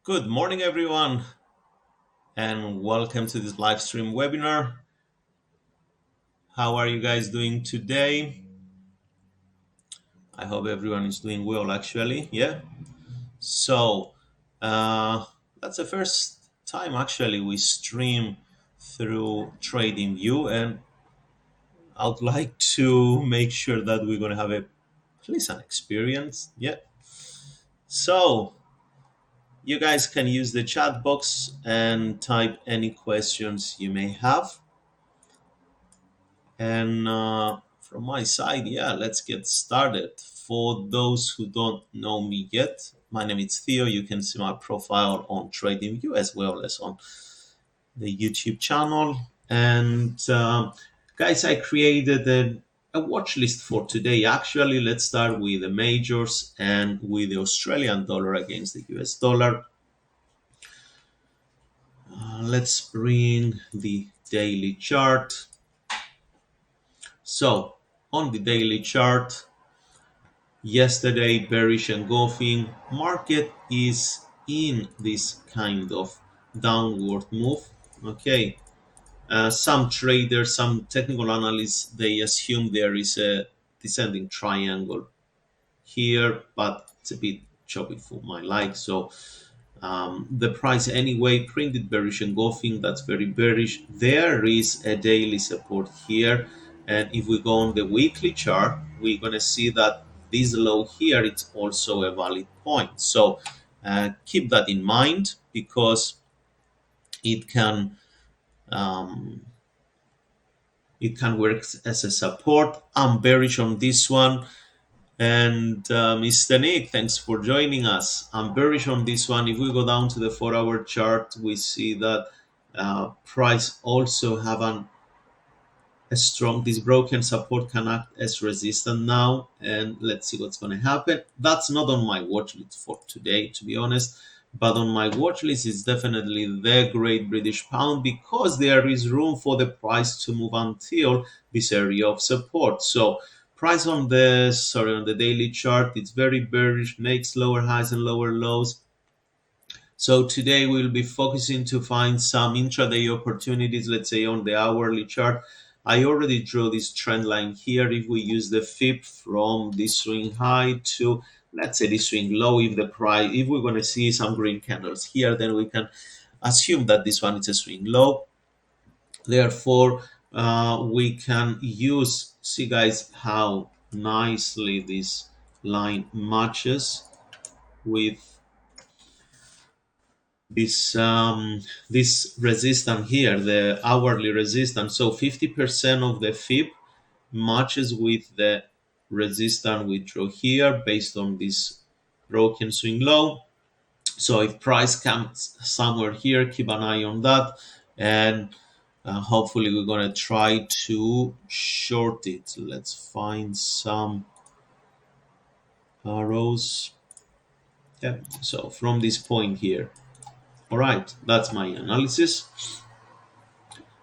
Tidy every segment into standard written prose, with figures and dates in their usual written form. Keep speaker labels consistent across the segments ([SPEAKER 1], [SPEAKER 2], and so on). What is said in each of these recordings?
[SPEAKER 1] Good morning, everyone, and welcome to this live stream webinar. How are you guys doing today? I hope everyone is doing well, actually. Yeah. So, uh, that's the first time actually we stream through TradingView, and I would like to make sure that we're going to have a pleasant experience. Yeah. So, you guys can use the chat box and type any questions you may have. And from my side, yeah, let's get started. For those who don't know me yet, my name is Theo. You can see my profile on TradingView as well as on the YouTube channel. And guys, I created a watch list for today. Actually, let's start with the majors and with the Australian dollar against the US dollar. Let's bring the daily chart. So, on the daily chart, yesterday bearish engulfing market is in this kind of downward move. Okay, some traders, some technical analysts, they assume there is a descending triangle here, but it's a bit choppy for my like. So the price anyway printed bearish engulfing. That's very bearish. There is a daily support here, and if we go on the weekly chart, we're going to see that this low here, it's also a valid point. So keep that in mind, because it can um, it can work as a support. I'm bearish on this one. And Mr. Nick, thanks for joining us. I'm bearish on this one. If we go down to the 4-hour chart, we see that price also have a strong, this broken support can act as resistance now. And let's see what's going to happen. That's not on my watch list for today, to be honest. But on my watch list is definitely the Great British Pound, because there is room for the price to move until this area of support. So price on the daily chart, it's very bearish, makes lower highs and lower lows. So today we'll be focusing to find some intraday opportunities, let's say on the hourly chart. I already drew this trend line here. If we use the FIB from this swing high to, let's say, this swing low, if we're going to see some green candles here, then we can assume that this one is a swing low. Therefore, we can see guys, how nicely this line matches with this resistance here, the hourly resistance. So 50% of the FIB matches with the resistance we draw here based on this broken swing low. So if price comes somewhere here, keep an eye on that, and hopefully we're going to try to short it. Let's find some arrows. Yeah, so from this point here. All right, that's my analysis.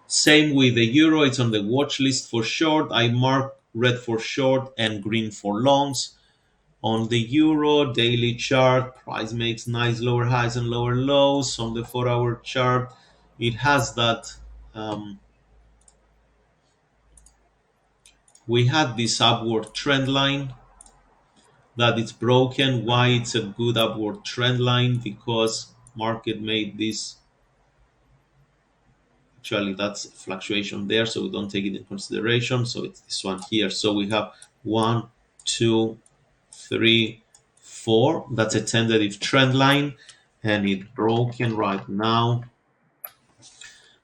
[SPEAKER 1] Same with the euro, it's on the watch list for short. I mark red for short and green for longs. On the euro daily chart, price makes nice lower highs and lower lows. On the 4-hour chart, it has that. We had this upward trend line that it's broken. Why it's a good upward trend line? Because market made this. Actually, that's fluctuation there, so we don't take it in consideration. So it's this one here. So we have 1, 2, 3, 4. That's a tentative trend line, and it's broken right now.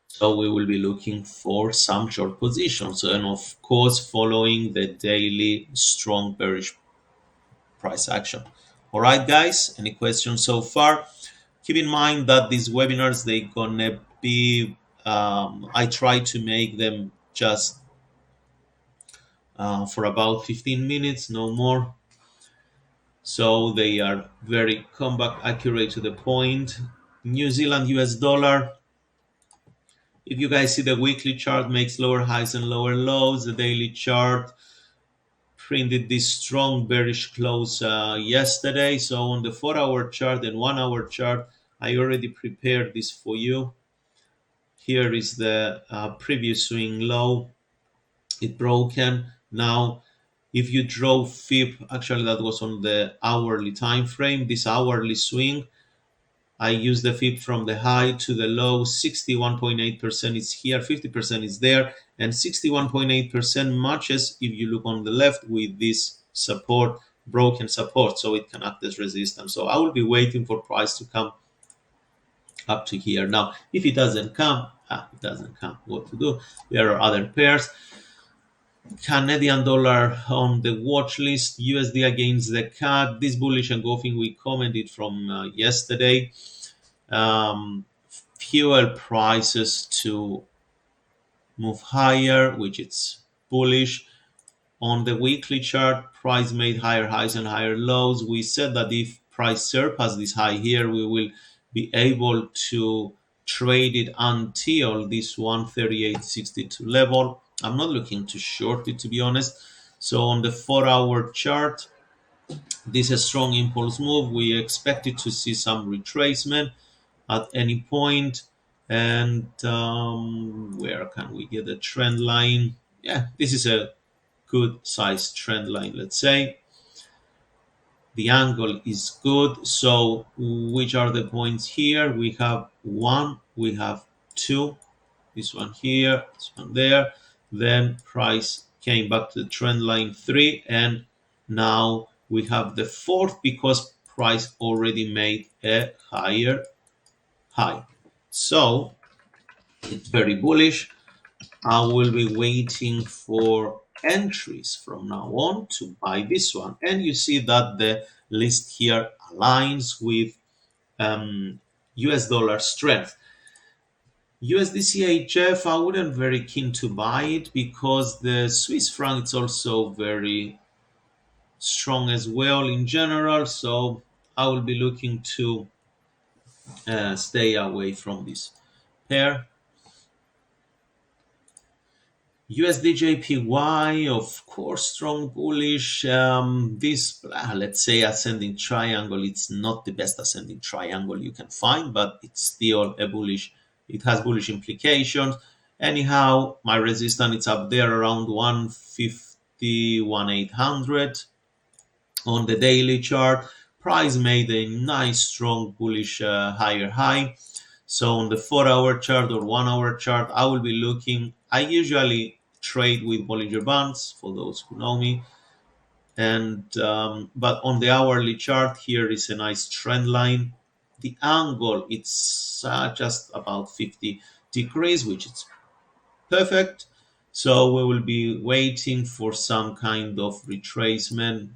[SPEAKER 1] So we will be looking for some short positions, and of course following the daily strong bearish price action. All right, guys, any questions so far? Keep in mind that these webinars, they're gonna be I try to make them just for about 15 minutes, no more. So they are very compact, accurate, to the point. New Zealand US dollar. If you guys see, the weekly chart makes lower highs and lower lows. The daily chart printed this strong bearish close yesterday. So on the 4-hour chart and 1-hour chart, I already prepared this for you. Here is the previous swing low. It broken. Now, if you draw fib, actually that was on the hourly time frame. This hourly swing, I use the fib from the high to the low. 61.8% is here, 50% is there, and 61.8% matches, if you look on the left, with this support, broken support, so it can act as resistance. So I will be waiting for price to come up to here. Now, if it doesn't come, it doesn't come. What to do? There are other pairs. Canadian dollar on the watch list, USD against the CAD. This bullish engulfing we commented from yesterday. Fuel prices to move higher, which it's bullish. On the weekly chart, price made higher highs and higher lows. We said that if price surpasses this high here, we will be able to trade it until this 138.62 level. I'm not looking to short it, to be honest. So on the 4-hour chart, this is a strong impulse move. We expected to see some retracement at any point. And where can we get a trend line? Yeah, this is a good size trend line, let's say. The angle is good. So which are the points here? We have one, we have two, this one here, this one there. Then price came back to the trend line 3, and now we have the fourth because price already made a higher high. So it's very bullish. I will be waiting for entries from now on to buy this one. And you see that the list here aligns with US dollar strength. USDCHF, I wouldn't very keen to buy it because the Swiss franc is also very strong as well in general. So I will be looking to stay away from this pair. USDJPY, of course, strong bullish. This, let's say, ascending triangle, it's not the best ascending triangle you can find, but it's still a bullish. It has bullish implications. Anyhow, my resistance is up there around 150, 1800 on the daily chart. Price made a nice, strong, bullish higher high. So on the 4-hour chart or 1-hour chart, I will be looking. I usually trade with Bollinger Bands for those who know me. And but on the hourly chart, here is a nice trend line. The angle, it's just about 50 degrees, which is perfect. So we will be waiting for some kind of retracement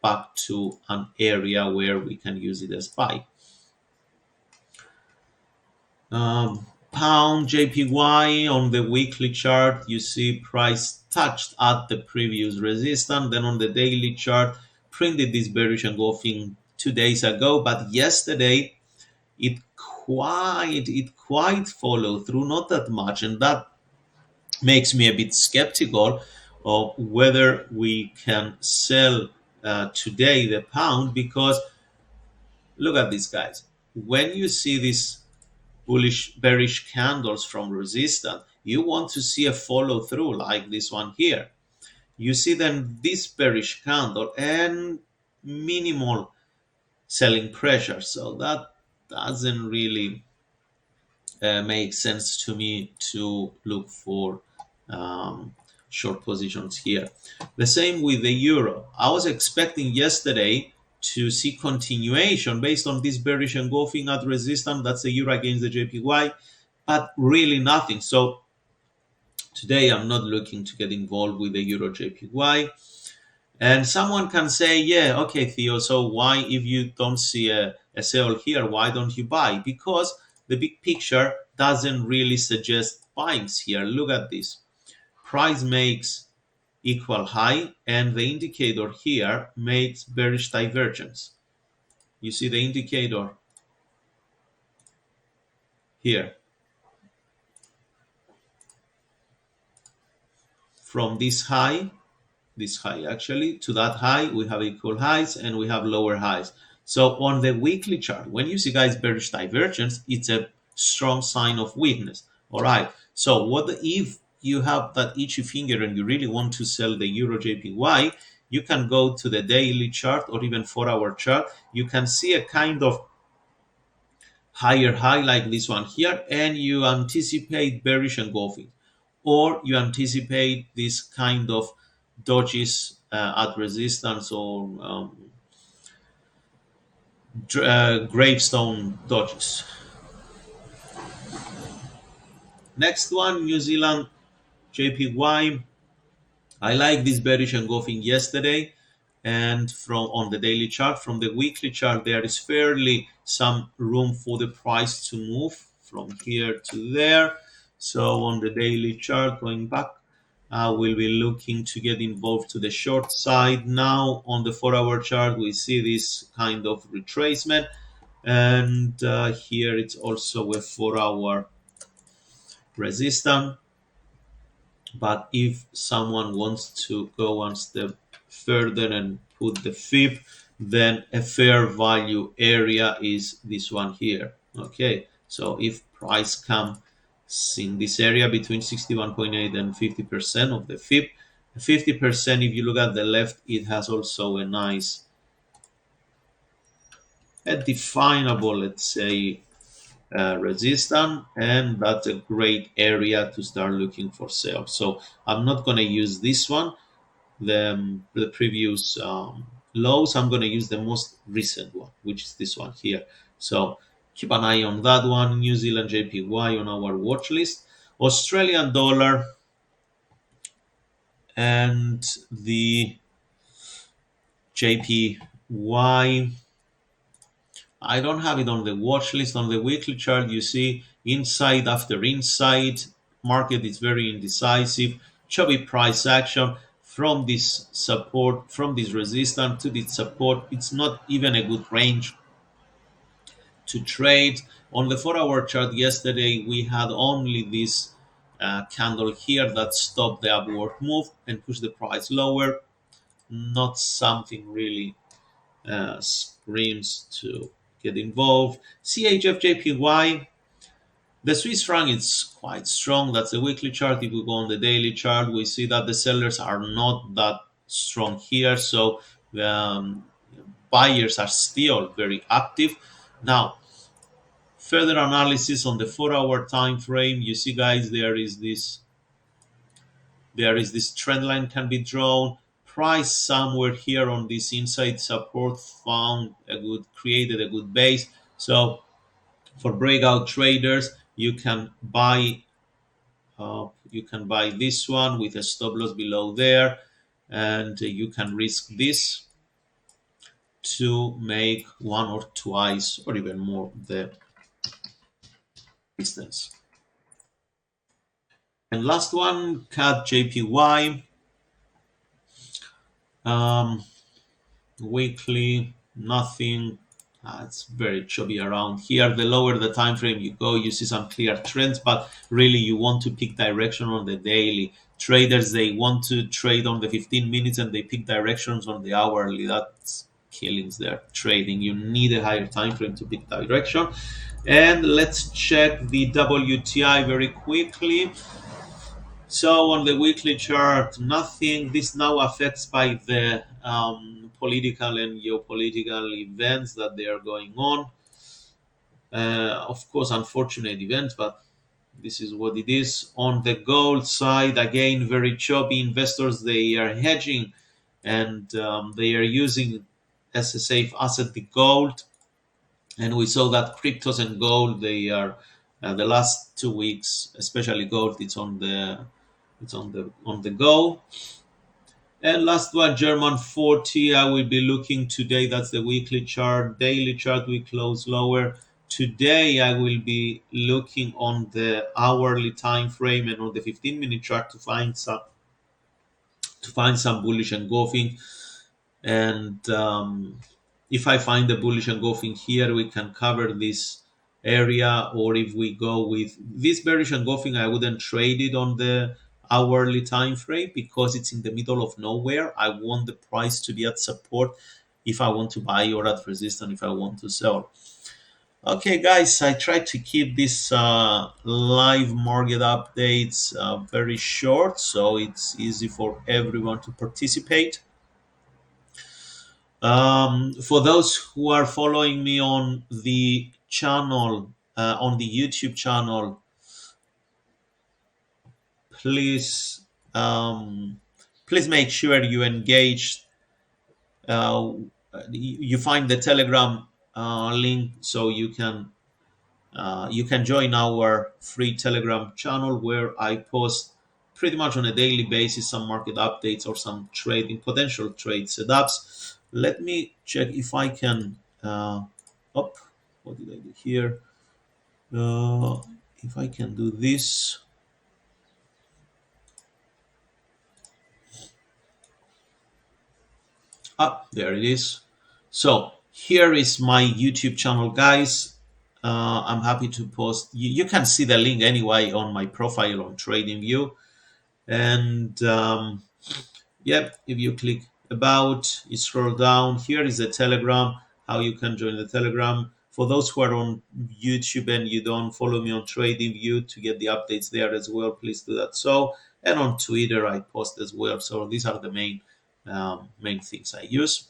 [SPEAKER 1] back to an area where we can use it as buy. Pound JPY on the weekly chart, you see price touched at the previous resistance. Then on the daily chart, printed this bearish engulfing 2 days ago, but yesterday it quite followed through, not that much, and that makes me a bit skeptical of whether we can sell today the pound, because look at these guys. When you see these bullish bearish candles from resistance, you want to see a follow through like this one here. You see then this bearish candle and minimal selling pressure. So that doesn't really make sense to me to look for short positions here. The same with the euro. I was expecting yesterday to see continuation based on this bearish engulfing at resistance. That's the euro against the JPY, but really nothing. So today I'm not looking to get involved with the euro JPY. And someone can say, yeah, okay, Theo, so why, if you don't see a sell here, why don't you buy? Because the big picture doesn't really suggest buyings here. Look at this. Price makes equal high, and the indicator here makes bearish divergence. You see the indicator here. From this high actually, to that high, we have equal highs and we have lower highs. So on the weekly chart, when you see guys bearish divergence, it's a strong sign of weakness. All right. So what if you have that itchy finger and you really want to sell the Euro JPY? You can go to the daily chart or even 4-hour chart. You can see a kind of higher high like this one here, and you anticipate bearish engulfing, or you anticipate this kind of dodges at resistance, or gravestone dodges. Next one, New Zealand JPY. I like this bearish engulfing yesterday, and from on the daily chart. From the weekly chart, there is fairly some room for the price to move from here to there. So on the daily chart, going back, we'll be looking to get involved to the short side. Now on the 4-hour chart, we see this kind of retracement, and here it's also a 4-hour resistance. But if someone wants to go one step further and put the fib, then a fair value area is this one here. Okay, so if price comes in this area between 61.8 and 50% of the fib, 50%, if you look at the left, it has also a nice, a definable, let's say, resistance, and that's a great area to start looking for sales. So I'm not going to use this one, the previous lows. I'm going to use the most recent one, which is this one here. So keep an eye on that one. New Zealand JPY on our watch list. Australian dollar and the JPY, I don't have it on the watch list. On the weekly chart, you see inside after inside. Market is very indecisive. Choppy price action from this support, from this resistance to this support. It's not even a good range to trade. On the 4-hour chart yesterday, we had only this candle here that stopped the upward move and pushed the price lower. Not something really screams to get involved. CHF the Swiss franc is quite strong. That's the weekly chart. If we go on the daily chart, we see that the sellers are not that strong here. So buyers are still very active. Now, further analysis on the 4-hour time frame. You see, guys, there is this trend line can be drawn. Price somewhere here on this inside support created a good base. So for breakout traders, you can buy this one with a stop loss below there, and you can risk this to make one or twice or even more the distance. And last one, CAD JPY. Weekly, nothing. It's very choppy around here. The lower the time frame you go, you see some clear trends, but really you want to pick direction on the daily. Traders, they want to trade on the 15 minutes and they pick directions on the hourly. That's killings there trading. You need a higher time frame to pick direction. And let's check the WTI very quickly. So on the weekly chart, nothing. This now affects by the political and geopolitical events that they are going on. Of course, unfortunate events, but this is what it is. On the gold side, again, very choppy. Investors, they are hedging, and they are using as a safe asset the gold. And we saw that cryptos and gold, they are the last 2 weeks, especially gold, it's on the go. And last one, German 40. I will be looking today. That's the weekly chart. Daily chart, we close lower. Today, I will be looking on the hourly time frame and on the 15-minute chart to find some bullish engulfing. And if I find the bullish engulfing here, we can cover this area. Or if we go with this bearish engulfing, I wouldn't trade it on the hourly time frame because it's in the middle of nowhere. I want the price to be at support if I want to buy, or at resistance if I want to sell. Okay, guys, I try to keep this live market updates very short, so it's easy for everyone to participate. For those who are following me on the channel, on the YouTube channel, please please make sure you engage. You find the Telegram link, so you can join our free Telegram channel where I post pretty much on a daily basis some market updates or some trading potential trade setups. Let me check if I can. Up, what did I do here? If I can do this. Ah, there it is. So here is my YouTube channel, guys. I'm happy to post. You can see the link anyway on my profile on TradingView. And yep, if you click about, you scroll down. Here is the Telegram, how you can join the Telegram. For those who are on YouTube and you don't follow me on TradingView to get the updates there as well, please do that. So, and on Twitter, I post as well. So these are the main things I use.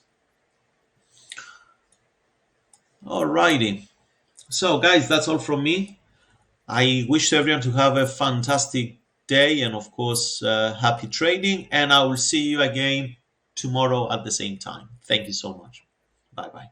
[SPEAKER 1] Alrighty. So, guys, that's all from me. I wish everyone to have a fantastic day and, of course, happy trading. And I will see you again tomorrow at the same time. Thank you so much. Bye bye.